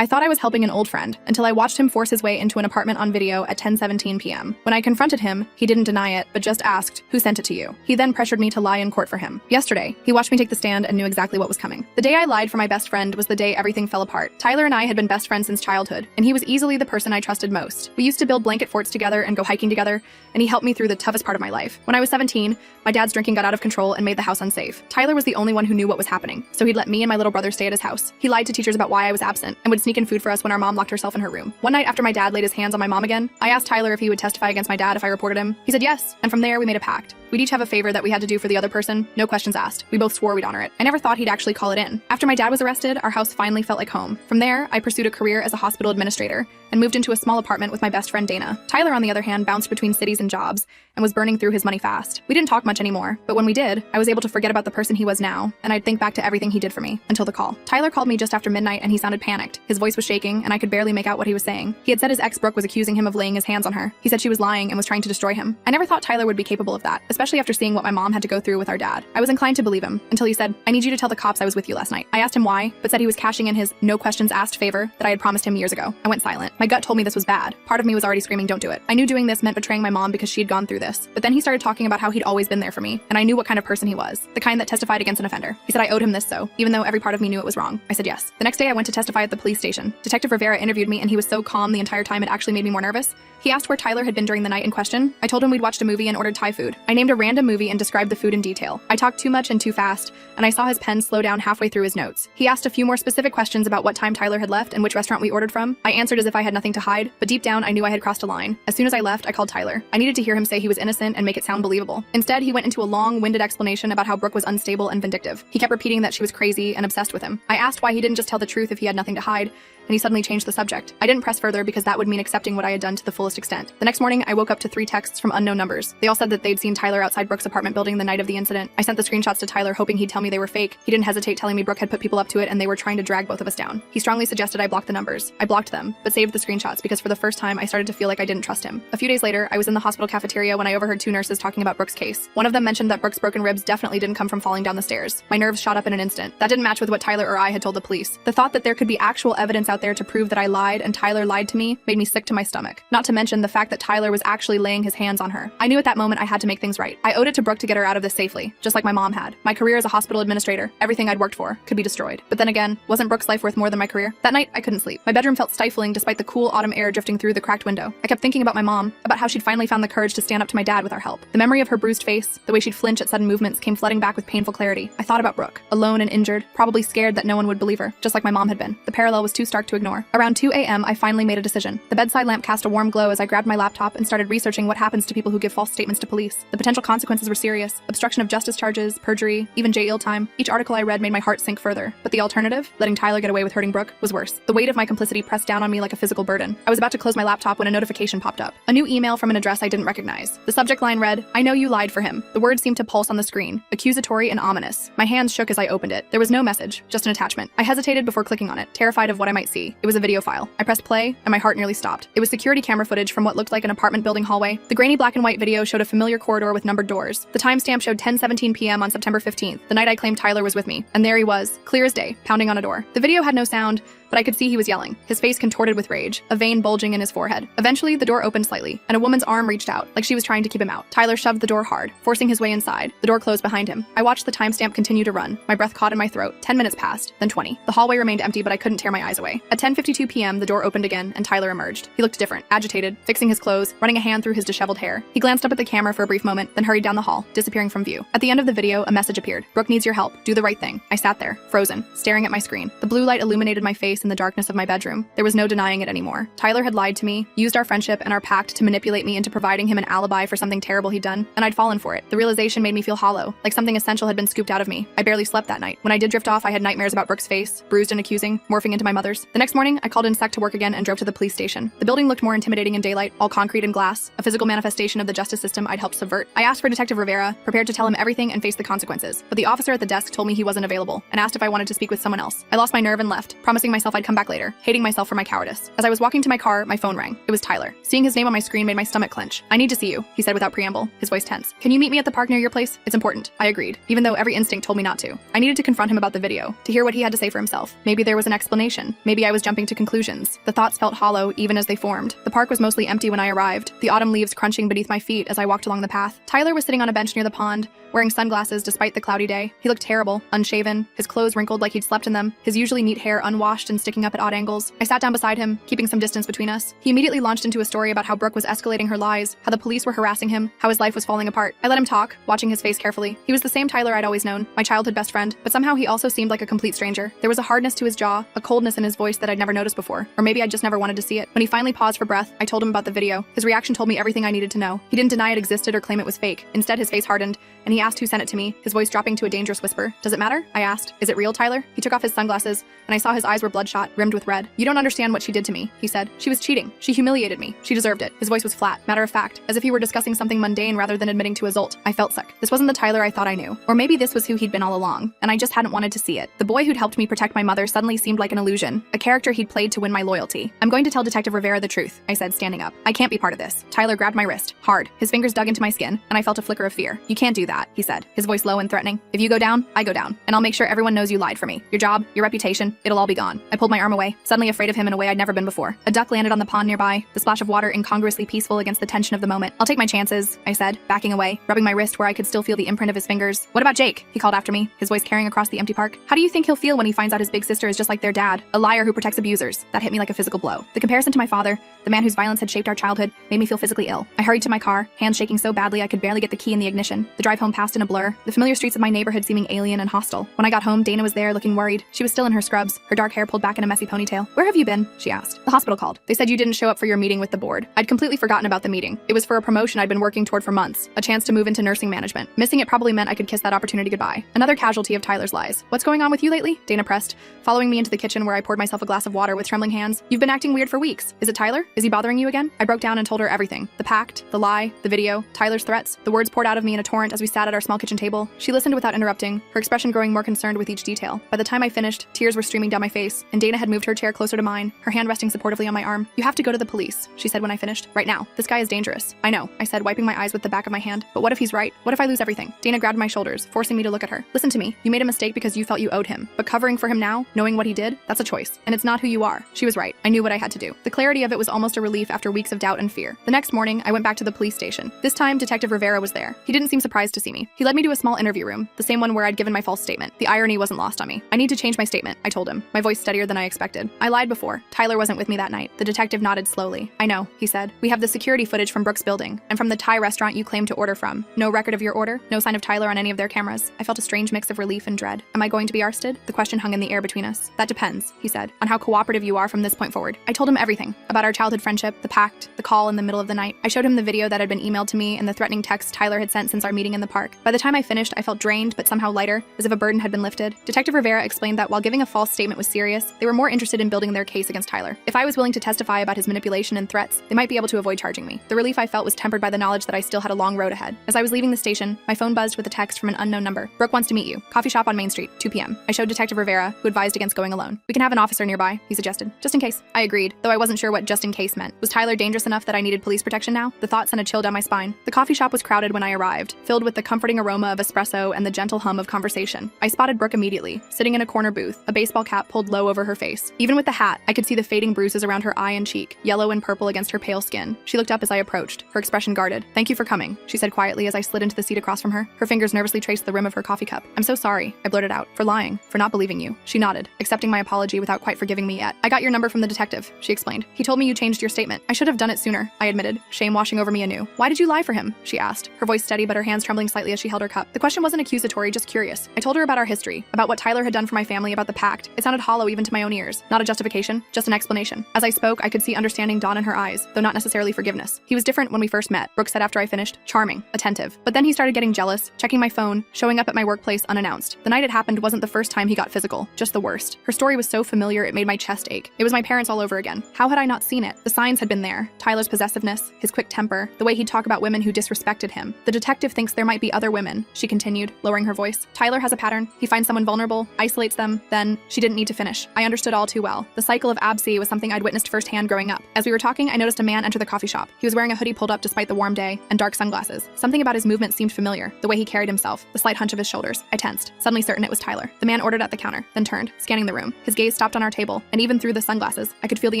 I thought I was helping an old friend until I watched him force his way into an apartment on video at 10:17 p.m. When I confronted him, he didn't deny it, but just asked, "Who sent it to you?" He then pressured me to lie in court for him. Yesterday, he watched me take the stand and knew exactly what was coming. The day I lied for my best friend was the day everything fell apart. Tyler and I had been best friends since childhood, and he was easily the person I trusted most. We used to build blanket forts together and go hiking together, and he helped me through the toughest part of my life. When I was 17, my dad's drinking got out of control and made the house unsafe. Tyler was the only one who knew what was happening, so he'd let me and my little brother stay at his house. He lied to teachers about why I was absent and would sneak in food for us when our mom locked herself in her room. One night after my dad laid his hands on my mom again, I asked Tyler if he would testify against my dad if I reported him. He said yes, and from there we made a pact. We'd each have a favor that we had to do for the other person, no questions asked. We both swore we'd honor it. I never thought he'd actually call it in. After my dad was arrested, our house finally felt like home. From there, I pursued a career as a hospital administrator and moved into a small apartment with my best friend Dana. Tyler, on the other hand, bounced between cities and jobs and was burning through his money fast. We didn't talk much anymore, but when we did, I was able to forget about the person he was now, and I'd think back to everything he did for me until the call. Tyler called me just after midnight and he sounded panicked. His voice was shaking and I could barely make out what he was saying. He had said his ex Brooke was accusing him of laying his hands on her. He said she was lying and was trying to destroy him. I never thought Tyler would be capable of that, especially after seeing what my mom had to go through with our dad. I was inclined to believe him until he said, "I need you to tell the cops I was with you last night." I asked him why, but said he was cashing in his no questions asked favor that I had promised him years ago. I went silent. My gut told me this was bad. Part of me was already screaming, "Don't do it." I knew doing this meant betraying my mom because she had gone through this. But then he started talking about how he'd always been there for me, and I knew what kind of person he was. The kind that testified against an offender. He said I owed him this though, even though every part of me knew it was wrong. I said yes. The next day I went to testify at the police station. Detective Rivera interviewed me and he was so calm the entire time it actually made me more nervous. He asked where Tyler had been during the night in question. I told him we'd watched a movie and ordered Thai food. I named a random movie and described the food in detail. I talked too much and too fast, and I saw his pen slow down halfway through his notes. He asked a few more specific questions about what time Tyler had left and which restaurant we ordered from. I answered as if I had nothing to hide, but deep down I knew I had crossed a line. As soon as I left, I called Tyler. I needed to hear him say he was innocent and make it sound believable. Instead, he went into a long-winded explanation about how Brooke was unstable and vindictive. He kept repeating that she was crazy and obsessed with him. I asked why he didn't just tell the truth if he had nothing to hide, and he suddenly changed the subject. I didn't press further because that would mean accepting what I had done to the fullest extent. The next morning, I woke up to 3 texts from unknown numbers. They all said that they'd seen Tyler outside Brooke's apartment building the night of the incident. I sent the screenshots to Tyler hoping he'd tell me they were fake. He didn't hesitate telling me Brooke had put people up to it and they were trying to drag both of us down. He strongly suggested I block the numbers. I blocked them, but saved the screenshots because for the first time I started to feel like I didn't trust him. A few days later, I was in the hospital cafeteria when I overheard 2 nurses talking about Brooke's case. One of them mentioned that Brooke's broken ribs definitely didn't come from falling down the stairs. My nerves shot up in an instant. That didn't match with what Tyler or I had told the police. The thought that there could be actual evidence out there to prove that I lied and Tyler lied to me made me sick to my stomach. Not to mention the fact that Tyler was actually laying his hands on her. I knew at that moment I had to make things right. I owed it to Brooke to get her out of this safely, just like my mom had. My career as a hospital administrator, everything I'd worked for, could be destroyed. But then again, wasn't Brooke's life worth more than my career? That night, I couldn't sleep. My bedroom felt stifling despite the cool autumn air drifting through the cracked window. I kept thinking about my mom, about how she'd finally found the courage to stand up to my dad with our help. The memory of her bruised face, the way she'd flinch at sudden movements came flooding back with painful clarity. I thought about Brooke, alone and injured, probably scared that no one would believe her, just like my mom had been. The parallel was too stark to ignore. Around 2 a.m., I finally made a decision. The bedside lamp cast a warm glow as I grabbed my laptop and started researching what happens to people who give false statements to police. The potential consequences were serious. Obstruction of justice charges, perjury, even jail time. Each article I read made my heart sink further. But the alternative, letting Tyler get away with hurting Brooke, was worse. The weight of my complicity pressed down on me like a physical burden. I was about to close my laptop when a notification popped up. A new email from an address I didn't recognize. The subject line read, "I know you lied for him." The words seemed to pulse on the screen, accusatory and ominous. My hands shook as I opened it. There was no message, just an attachment. I hesitated before clicking on it, terrified of what I might see. It was a video file. I pressed play, and my heart nearly stopped. It was security camera footage from what looked like an apartment building hallway. The grainy black and white video showed a familiar corridor with numbered doors. The timestamp showed 10:17 p.m. on September 15th, the night I claimed Tyler was with me. And there he was, clear as day, pounding on a door. The video had no sound, but I could see he was yelling, his face contorted with rage, a vein bulging in his forehead. Eventually, the door opened slightly, and a woman's arm reached out, like she was trying to keep him out. Tyler shoved the door hard, forcing his way inside. The door closed behind him. I watched the timestamp continue to run, my breath caught in my throat. 10 minutes passed, then 20. The hallway remained empty, but I couldn't tear my eyes away. At 10:52 p.m., the door opened again, and Tyler emerged. He looked different, agitated, fixing his clothes, running a hand through his disheveled hair. He glanced up at the camera for a brief moment, then hurried down the hall, disappearing from view. At the end of the video, a message appeared. "Brooke needs your help. Do the right thing." I sat there, frozen, staring at my screen. The blue light illuminated my face in the darkness of my bedroom. There was no denying it anymore. Tyler had lied to me, used our friendship and our pact to manipulate me into providing him an alibi for something terrible he'd done, and I'd fallen for it. The realization made me feel hollow, like something essential had been scooped out of me. I barely slept that night. When I did drift off, I had nightmares about Brooke's face, bruised and accusing, morphing into my mother's. The next morning, I called in sick to work again and drove to the police station. The building looked more intimidating in daylight, all concrete and glass, a physical manifestation of the justice system I'd helped subvert. I asked for Detective Rivera, prepared to tell him everything and face the consequences, but the officer at the desk told me he wasn't available and asked if I wanted to speak with someone else. I lost my nerve and left, promising myself myself I'd come back later, hating myself for my cowardice. As I was walking to my car, my phone rang. It was Tyler. Seeing his name on my screen made my stomach clench. "I need to see you," he said without preamble, his voice tense. "Can you meet me at the park near your place? It's important." I agreed, even though every instinct told me not to. I needed to confront him about the video, to hear what he had to say for himself. Maybe there was an explanation. Maybe I was jumping to conclusions. The thoughts felt hollow even as they formed. The park was mostly empty when I arrived, the autumn leaves crunching beneath my feet as I walked along the path. Tyler was sitting on a bench near the pond, wearing sunglasses despite the cloudy day. He looked terrible, unshaven, his clothes wrinkled like he'd slept in them, his usually neat hair unwashed and sticking up at odd angles. I sat down beside him, keeping some distance between us. He immediately launched into a story about how Brooke was escalating her lies, how the police were harassing him, how his life was falling apart. I let him talk, watching his face carefully. He was the same Tyler I'd always known, my childhood best friend, but somehow he also seemed like a complete stranger. There was a hardness to his jaw, a coldness in his voice that I'd never noticed before, or maybe I just never wanted to see it. When he finally paused for breath, I told him about the video. His reaction told me everything I needed to know. He didn't deny it existed or claim it was fake. Instead, his face hardened, and he asked who sent it to me, his voice dropping to a dangerous whisper. "Does it matter?" I asked. "Is it real, Tyler?" He took off his sunglasses, and I saw his eyes were bloodshot, rimmed with red. "You don't understand what she did to me," he said. "She was cheating. She humiliated me. She deserved it." His voice was flat, matter of fact, as if he were discussing something mundane rather than admitting to a Zolt. I felt sick. This wasn't the Tyler I thought I knew. Or maybe this was who he'd been all along, and I just hadn't wanted to see it. The boy who'd helped me protect my mother suddenly seemed like an illusion, a character he'd played to win my loyalty. "I'm going to tell Detective Rivera the truth," I said, standing up. "I can't be part of this." Tyler grabbed my wrist, hard. His fingers dug into my skin, and I felt a flicker of fear. "You can't do that," he said, his voice low and threatening. "If you go down, I go down, and I'll make sure everyone knows you lied for me. Your job, your reputation, it'll all be gone." I pulled my arm away, suddenly afraid of him in a way I'd never been before. A duck landed on the pond nearby, the splash of water incongruously peaceful against the tension of the moment. "I'll take my chances," I said, backing away, rubbing my wrist where I could still feel the imprint of his fingers. "What about Jake?" he called after me, his voice carrying across the empty park. "How do you think he'll feel when he finds out his big sister is just like their dad, a liar who protects abusers?" That hit me like a physical blow. The comparison to my father, the man whose violence had shaped our childhood, made me feel physically ill. I hurried to my car, hands shaking so badly I could barely get the key in the ignition. The drive home passed in a blur, the familiar streets of my neighborhood seeming alien and hostile. When I got home, Dana was there, looking worried. She was still in her scrubs, her dark hair pulled back in a messy ponytail. "Where have you been?" she asked. "The hospital called. They said you didn't show up for your meeting with the board." I'd completely forgotten about the meeting. It was for a promotion I'd been working toward for months, a chance to move into nursing management. Missing it probably meant I could kiss that opportunity goodbye. Another casualty of Tyler's lies. "What's going on with you lately?" Dana pressed, following me into the kitchen where I poured myself a glass of water with trembling hands. "You've been acting weird for weeks. Is it Tyler? Is he bothering you again?" I broke down and told her everything. The pact, the lie, the video, Tyler's threats. The words poured out of me in a torrent as we sat at our small kitchen table. She listened without interrupting, her expression growing more concerned with each detail. By the time I finished, tears were streaming down my face, and Dana had moved her chair closer to mine, her hand resting supportively on my arm. "You have to go to the police," she said when I finished. "Right now. This guy is dangerous." "I know," I said, wiping my eyes with the back of my hand. "But what if he's right? What if I lose everything?" Dana grabbed my shoulders, forcing me to look at her. "Listen to me. You made a mistake because you felt you owed him. But covering for him now, knowing what he did, that's a choice. And it's not who you are." She was right. I knew what I had to do. The clarity of it was almost a relief after weeks of doubt and fear. The next morning, I went back to the police station. This time, Detective Rivera was there. He didn't seem surprised to see me. He led me to a small interview room, the same one where I'd given my false statement. The irony wasn't lost on me. "I need to change my statement," I told him, my voice steadier than I expected. "I lied before. Tyler wasn't with me that night." The detective nodded slowly. "I know," he said. "We have the security footage from Brooke's building, and from the Thai restaurant you claimed to order from. No record of your order, no sign of Tyler on any of their cameras." I felt a strange mix of relief and dread. "Am I going to be arsted?" The question hung in the air between us. "That depends," he said, "on how cooperative you are from this point forward." I told him everything, about our childhood friendship, the pact, the call in the middle of the night. I showed him the video that had been emailed to me and the threatening text Tyler had sent since our meeting in the park. By the time I finished, I felt drained but somehow lighter, as if a burden had been lifted. Detective Rivera explained that while giving a false statement was serious, they were more interested in building their case against Tyler. If I was willing to testify about his manipulation and threats, they might be able to avoid charging me. The relief I felt was tempered by the knowledge that I still had a long road ahead. As I was leaving the station, my phone buzzed with a text from an unknown number. "Brooke wants to meet you. Coffee shop on Main Street, 2 p.m. I showed Detective Rivera, who advised against going alone. "We can have an officer nearby," he suggested, "just in case." I agreed, though I wasn't sure what just in case meant. Was Tyler dangerous enough that I needed police protection now? The thought sent a chill down my spine. The coffee shop was crowded when I arrived, filled with the comforting aroma of espresso and the gentle hum of conversation. I spotted Brooke immediately, sitting in a corner booth, a baseball cap pulled low over her face. Even with the hat, I could see the fading bruises around her eye and cheek, yellow and purple against her pale skin. She looked up as I approached, her expression guarded. "Thank you for coming," she said quietly as I slid into the seat across from her. Her fingers nervously traced the rim of her coffee cup. "I'm so sorry," I blurted out, "for lying, for not believing you." She nodded, accepting my apology without quite forgiving me yet. "I got your number from the detective," she explained. "He told me you changed your statement. I should have done it sooner," I admitted, shame washing over me anew. "Why did you lie for him?" she asked, her voice steady but her hands trembling slightly as she held her cup. The question wasn't accusatory, just curious. I told her about our history, about what Tyler had done for my family, about the pact. It sounded hollow even to my own ears. Not a justification, just an explanation. As I spoke, I could see understanding dawn in her eyes, though not necessarily forgiveness. "He was different when we first met," Brooke said after I finished. "Charming, attentive. But then he started getting jealous, checking my phone, showing up at my workplace unannounced. The night it happened wasn't the first time he got physical, just the worst." Her story was so familiar it made my chest ache. It was my parents all over again. How had I not seen it? The signs had been there. Tyler's possessiveness, his quick temper, the way he'd talk about women who disrespected him. "The detective thinks there might be other women," she continued, lowering her voice. "Tyler has a pattern. He finds someone vulnerable, isolates them, then..." She didn't need to finish. I understood all too well. The cycle of absea was something I'd witnessed firsthand growing up. As we were talking, I noticed a man enter the coffee shop. He was wearing a hoodie pulled up despite the warm day and dark sunglasses. Something about his movement seemed familiar, the way he carried himself, the slight hunch of his shoulders. I tensed, suddenly certain it was Tyler. The man ordered at the counter, then turned, scanning the room. His gaze stopped on our table, and even through the sunglasses, I could feel the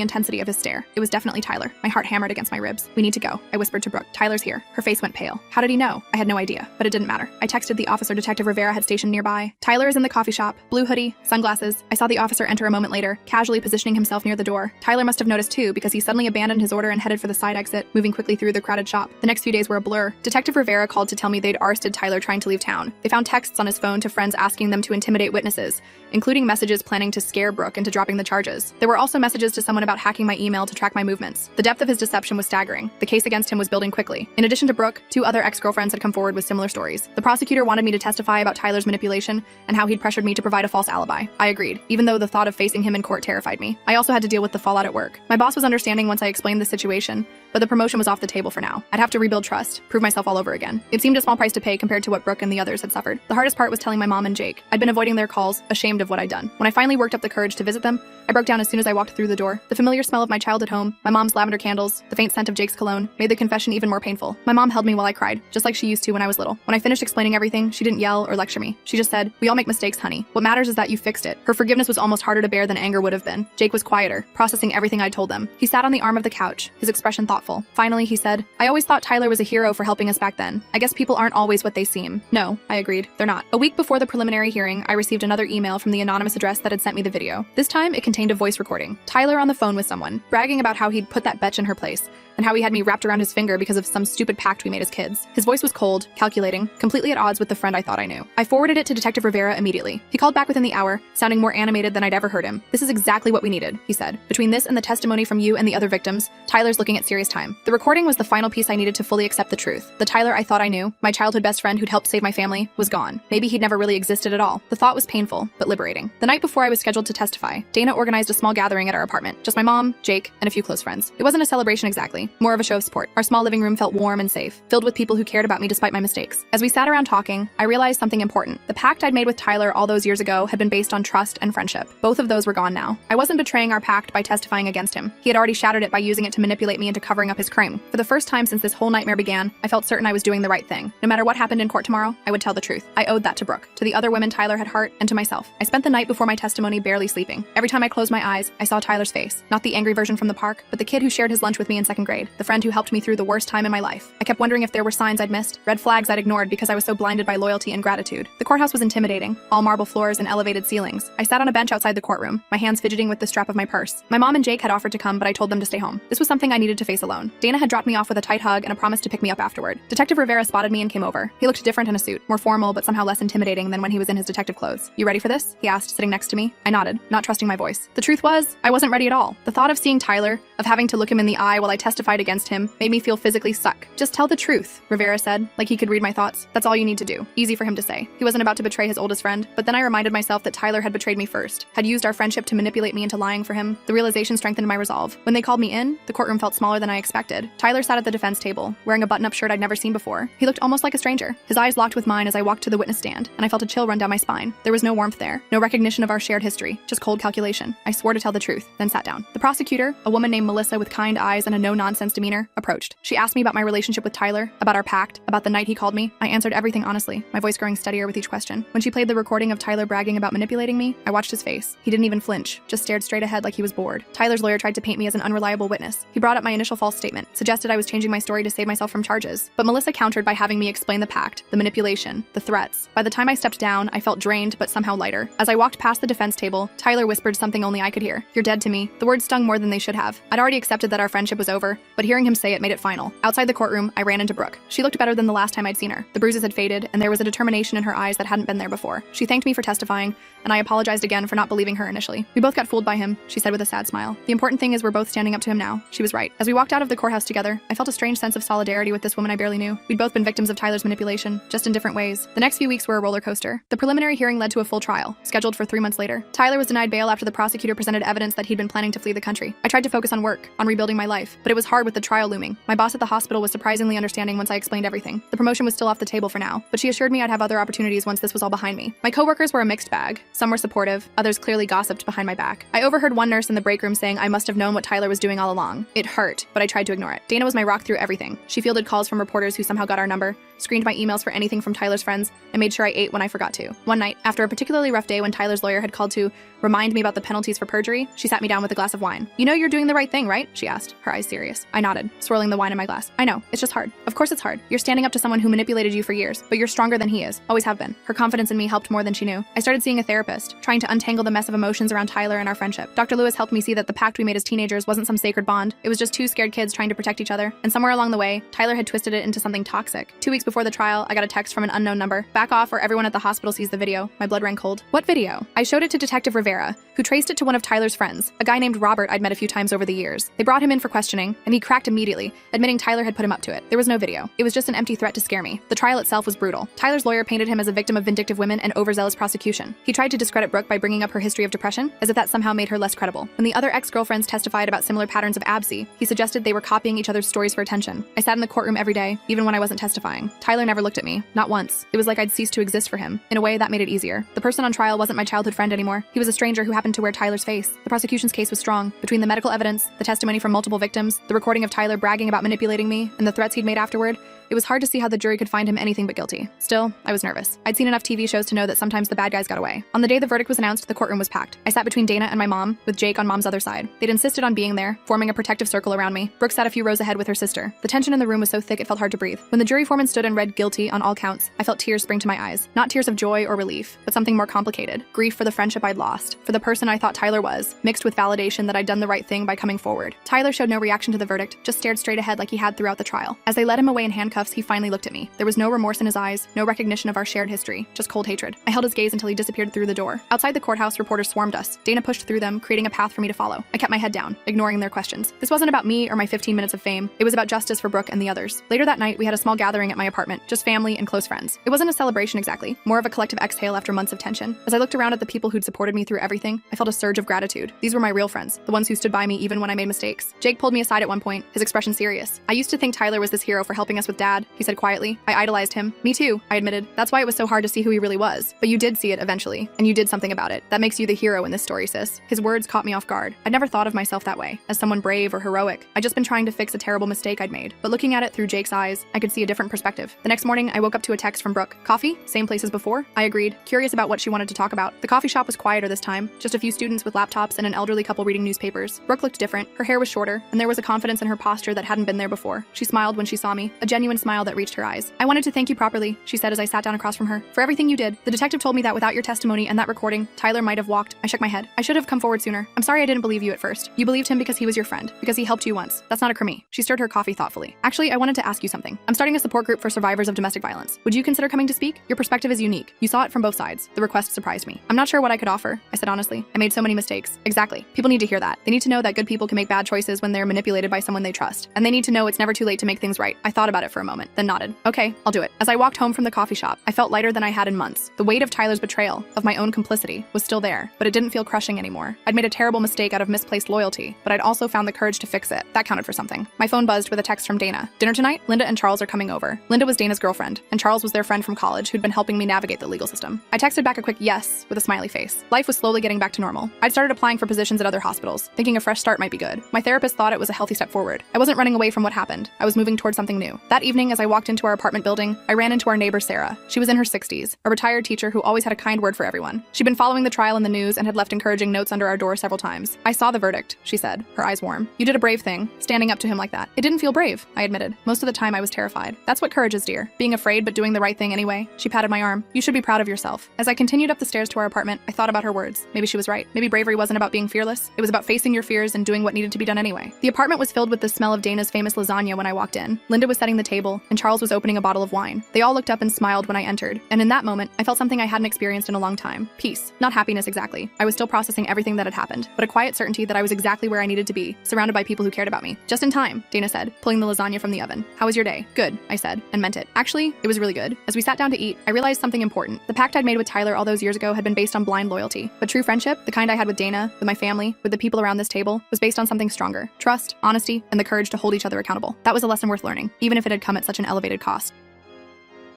intensity of his stare. It was definitely Tyler. My heart hammered against my ribs. "We need to go," I whispered to Brooke. "Tyler's here." Her face went pale. How did he know? I had no idea, but it didn't matter. I texted the officer Detective Rivera had stationed nearby. "Tyler is in the coffee shop. Blue hoodie, sunglasses." I saw the officer enter a moment later, casually positioning himself near the door. Tyler must have noticed too, because he suddenly abandoned his order and headed for the side exit, moving quickly through the crowded shop. The next few days were a blur. Detective Rivera called to tell me they'd arrested Tyler trying to leave town. They found texts on his phone to friends asking them to intimidate witnesses, including messages planning to scare Brooke into dropping the charges. There were also messages to someone about hacking my email to track my movements. The depth of his deception was staggering. The case against him was building quickly. In addition to Brooke, 2 other ex-girlfriends had come forward with similar stories. The prosecutor wanted me to testify about Tyler's manipulation and how he'd pressured me to provide a false alibi. I agreed, even though the thought of facing him in court terrified me. I also had to deal with the fallout at work. My boss was understanding once I explained the situation, but the promotion was off the table for now. I'd have to rebuild trust, prove myself all over again. It seemed a small price to pay compared to what Brooke and the others had suffered. The hardest part was telling my mom and Jake. I'd been avoiding their calls, ashamed of what I'd done. When I finally worked up the courage to visit them, I broke down as soon as I walked through the door. The familiar smell of my childhood home, my mom's lavender candles, the faint scent of Jake's cologne, made the confession even more painful. My mom held me while I cried, just like she used to when I was little. When I finished explaining everything, she didn't yell or lecture me. She just said, "We all make mistakes, honey. What matters is that you fixed it." Her forgiveness was almost harder to bear than anger would have been. Jake was quieter, processing everything I told them. He sat on the arm of the couch, his expression thoughtful. Finally, he said, "I always thought Tyler was a hero for helping us back then. I guess people aren't always what they seem." No, I agreed. They're not. A week before the preliminary hearing, I received another email from the anonymous address that had sent me the video. This time, it contained a voice recording. Tyler on the phone with someone, bragging about how he'd put that betch in her place, and how he had me wrapped around his finger because of some stupid pact we made as kids. His voice was cold, calculating, completely at odds with the friend I thought I knew. I forwarded it to Detective Rivera immediately. He called back within the hour, sounding more animated than I'd ever heard him. "This is exactly what we needed," he said. "Between this and the testimony from you and the other victims, Tyler's looking at serious time." The recording was the final piece I needed to fully accept the truth. The Tyler I thought I knew, my childhood best friend who'd helped save my family, was gone. Maybe he'd never really existed at all. The thought was painful, but liberating. The night before I was scheduled to testify, Dana organized a small gathering at our apartment. Just my mom, Jake, and a few close friends. It wasn't a celebration exactly, more of a show of support. Our small living room felt warm and safe, filled with people who cared about me despite my mistakes. As we sat around talking, I realized something important. The pact I'd made with Tyler all those years ago had been based on trust and friendship. Both of those were gone now. I wasn't betraying our pact by testifying against him. He had already shattered it by using it to manipulate me into covering up his crime. For the first time since this whole nightmare began, I felt certain I was doing the right thing. No matter what happened in court tomorrow, I would tell the truth. I owed that to Brooke, to the other women Tyler had hurt, and to myself. I spent the night before my testimony barely sleeping. Every time I closed my eyes, I saw Tyler's face. Not the angry version from the park, but the kid who shared his lunch with me in 2nd grade, the friend who helped me through the worst time in my life. I kept wondering if there were signs I'd missed, red flags I'd ignored because I was so blinded by loyalty and gratitude. The courthouse was intimidating, all marble floors and elevated ceilings. I sat on a bench outside the courtroom, my hands fidgeting with the strap of my purse. My mom and Jake had offered to come, but I told them to stay home. This was something I needed to face alone. Dana had dropped me off with a tight hug and a promise to pick me up afterward. Detective Rivera spotted me and came over. He looked different in a suit, more formal but somehow less intimidating than when he was in his detective clothes. "You ready for this?" he asked, sitting next to me. I nodded, not trusting my voice. The truth was, I wasn't ready at all. The thought of seeing Tyler, of having to look him in the eye while I testified against him, made me feel physically stuck. "Just tell the truth," Rivera said, like he could read my thoughts. "That's all you need to do." Easy for him to say. He wasn't about to betray his oldest friend, but then I reminded myself that Tyler had betrayed me first, had used our friendship to manipulate me into lying for him. The realization strengthened my resolve. When they called me in, the courtroom felt smaller than I expected. Tyler sat at the defense table, wearing a button-up shirt I'd never seen before. He looked almost like a stranger. His eyes locked with mine as I walked to the witness stand, and I felt a chill run down my spine. There was no warmth there, no recognition of our shared history, just cold calculation. I swore to tell the truth, then sat down. The prosecutor, a woman named Melissa with kind eyes and a no-nonsense demeanor, approached. She asked me about my relationship with Tyler, about our pact, about the night he called me. I answered everything honestly, my voice growing steadier with each question. When she played the recording of Tyler bragging about manipulating me, I watched his face. He didn't even flinch, just stared straight ahead like he was bored. Tyler's lawyer tried to paint me as an unreliable witness. He brought up my initial false statement, suggested I was changing my story to save myself from charges. But Melissa countered by having me explain the pact, the manipulation, the threats. By the time I stepped down, I felt drained but somehow lighter. As I walked past the defense table, Tyler whispered something only I could hear. "You're dead to me." The words stung more than they should have. I'd already accepted that our friendship was over, but hearing him say it made it final. Outside the courtroom, I ran into Brooke. She looked better than the last time I'd seen her. The bruises had faded, and there was a determination in her eyes that hadn't been there before. She thanked me for testifying, and I apologized again for not believing her initially. "We both got fooled by him," she said with a sad smile. "The important thing is we're both standing up to him now." She was right. As we walked out of the courthouse together, I felt a strange sense of solidarity with this woman I barely knew. We'd both been victims of Tyler's manipulation, just in different ways. The next few weeks were a roller coaster. The preliminary hearing led to a full trial, scheduled for 3 months later. Tyler was denied bail after the prosecutor presented evidence that he'd been planning to flee the country. I tried to focus on work, on rebuilding my life, but it was hard with the trial looming. My boss at the hospital was surprisingly understanding once I explained everything. The promotion was still off the table for now, but she assured me I'd have other opportunities once this was all behind me. My coworkers were a mixed bag. Some were supportive, others clearly gossiped behind my back. I overheard one nurse in the break room saying I must have known what Tyler was doing all along. It hurt, but I tried to ignore it. Dana was my rock through everything. She fielded calls from reporters who somehow got our number, screened my emails for anything from Tyler's friends, and made sure I ate when I forgot to. One night, after a particularly rough day when Tyler's lawyer had called to remind me about the penalties for perjury, she sat me down with a glass of wine. "You know you're doing the right thing, right?" she asked, her eyes serious. I nodded, swirling the wine in my glass. "I know, it's just hard. Of course it's hard. You're standing up to someone who manipulated you for years, but you're stronger than he is. Always have been." Her confidence in me helped more than she knew. I started seeing a therapist, trying to untangle the mess of emotions around Tyler and our friendship. Dr. Lewis helped me see that the pact we made as teenagers wasn't some sacred bond. It was just two scared kids trying to protect each other, and somewhere along the way, Tyler had twisted it into something toxic. 2 weeks before the trial, I got a text from an unknown number. "Back off or everyone at the hospital sees the video." My blood ran cold. "What video?" I showed it to Detective Rivera, who traced it to one of Tyler's friends, a guy named Robert I'd met a few times over the years. They brought him in for questioning, and he cracked immediately, admitting Tyler had put him up to it. There was no video. It was just an empty threat to scare me. The trial itself was brutal. Tyler's lawyer painted him as a victim of vindictive women and overzealous prosecution. He tried to discredit Brooke by bringing up her history of depression, as if that somehow made her less credible. When the other ex-girlfriends testified about similar patterns of absy, he suggested they were copying each other's stories for attention. I sat in the courtroom every day, even when I wasn't testifying. Tyler never looked at me, not once. It was like I'd ceased to exist for him. In a way, that made it easier. The person on trial wasn't my childhood friend anymore. He was a stranger who happened to wear Tyler's face. The prosecution's case was strong. Between the medical evidence, the testimony from multiple victims, the recording of Tyler bragging about manipulating me, and the threats he'd made afterward, it was hard to see how the jury could find him anything but guilty. Still, I was nervous. I'd seen enough TV shows to know that sometimes the bad guys got away. On the day the verdict was announced, the courtroom was packed. I sat between Dana and my mom, with Jake on mom's other side. They'd insisted on being there, forming a protective circle around me. Brooke sat a few rows ahead with her sister. The tension in the room was so thick it felt hard to breathe. When the jury foreman stood and read guilty on all counts, I felt tears spring to my eyes. Not tears of joy or relief, but something more complicated. Grief for the friendship I'd lost, for the person I thought Tyler was, mixed with validation that I'd done the right thing by coming forward. Tyler showed no reaction to the verdict, just stared straight ahead like he had throughout the trial. As they led him away in handcuffs, he finally looked at me. There was no remorse in his eyes, no recognition of our shared history, just cold hatred. I held his gaze until he disappeared through the door. Outside the courthouse, reporters swarmed us. Dana pushed through them, creating a path for me to follow. I kept my head down, ignoring their questions. This wasn't about me or my 15 minutes of fame. It was about justice for Brooke and the others. Later that night, we had a small gathering at my apartment, just family and close friends. It wasn't a celebration exactly, more of a collective exhale after months of tension. As I looked around at the people who'd supported me through everything, I felt a surge of gratitude. These were my real friends, the ones who stood by me even when I made mistakes. Jake pulled me aside at one point, his expression serious. "I used to think Tyler was this hero for helping us with Dad," he said quietly. "I idolized him." "Me too," I admitted. "That's why it was so hard to see who he really was. But you did see it eventually, and you did something about it. That makes you the hero in this story, sis." His words caught me off guard. I'd never thought of myself that way, as someone brave or heroic. I'd just been trying to fix a terrible mistake I'd made. But looking at it through Jake's eyes, I could see a different perspective. The next morning, I woke up to a text from Brooke. "Coffee? Same place as before?" I agreed, curious about what she wanted to talk about. The coffee shop was quieter this time, just a few students with laptops and an elderly couple reading newspapers. Brooke looked different. Her hair was shorter, and there was a confidence in her posture that hadn't been there before. She smiled when she saw me, a genuine smile that reached her eyes. "I wanted to thank you properly," she said as I sat down across from her, "for everything you did. The detective told me that without your testimony and that recording, Tyler might have walked." I shook my head. "I should have come forward sooner. I'm sorry I didn't believe you at first. You believed him because he was your friend, because he helped you once. That's not a crime." She stirred her coffee thoughtfully. "Actually, I wanted to ask you something. I'm starting a support group for survivors of domestic violence. Would you consider coming to speak? Your perspective is unique. You saw it from both sides." The request surprised me. "I'm not sure what I could offer," I said honestly. "I made so many mistakes." "Exactly. People need to hear that. They need to know that good people can make bad choices when they're manipulated by someone they trust. And they need to know it's never too late to make things right." I thought about it for a moment, then nodded. "Okay, I'll do it." As I walked home from the coffee shop, I felt lighter than I had in months. The weight of Tyler's betrayal, of my own complicity, was still there, but it didn't feel crushing anymore. I'd made a terrible mistake out of misplaced loyalty, but I'd also found the courage to fix it. That counted for something. My phone buzzed with a text from Dana. "Dinner tonight? Linda and Charles are coming over." Linda was Dana's girlfriend, and Charles was their friend from college who'd been helping me navigate the legal system. I texted back a quick yes with a smiley face. Life was slowly getting back to normal. I'd started applying for positions at other hospitals, thinking a fresh start might be good. My therapist thought it was a healthy step forward. I wasn't running away from what happened. I was moving towards something new. That evening, as I walked into our apartment building, I ran into our neighbor Sarah. She was in her 60s, a retired teacher who always had a kind word for everyone. She'd been following the trial in the news and had left encouraging notes under our door several times. "I saw the verdict," she said, her eyes warm. "You did a brave thing, standing up to him like that." "It didn't feel brave," I admitted. "Most of the time I was terrified." "That's what courage is, dear. Being afraid but doing the right thing anyway." She patted my arm. "You should be proud of yourself." As I continued up the stairs to our apartment, I thought about her words. Maybe she was right. Maybe bravery wasn't about being fearless. It was about facing your fears and doing what needed to be done anyway. The apartment was filled with the smell of Dana's famous lasagna when I walked in. Linda was setting the table, and Charles was opening a bottle of wine. They all looked up and smiled when I entered, and in that moment, I felt something I hadn't experienced in a long time. Peace. Not happiness exactly. I was still processing everything that had happened, but a quiet certainty that I was exactly where I needed to be, surrounded by people who cared about me. "Just in time," Dana said, pulling the lasagna from the oven. "How was your day?" "Good," I said, and meant it. Actually, it was really good. As we sat down to eat, I realized something important. The pact I'd made with Tyler all those years ago had been based on blind loyalty, but true friendship, the kind I had with Dana, with my family, with the people around this table, was based on something stronger. Trust, honesty, and the courage to hold each other accountable. That was a lesson worth learning, even if it had come at such an elevated cost.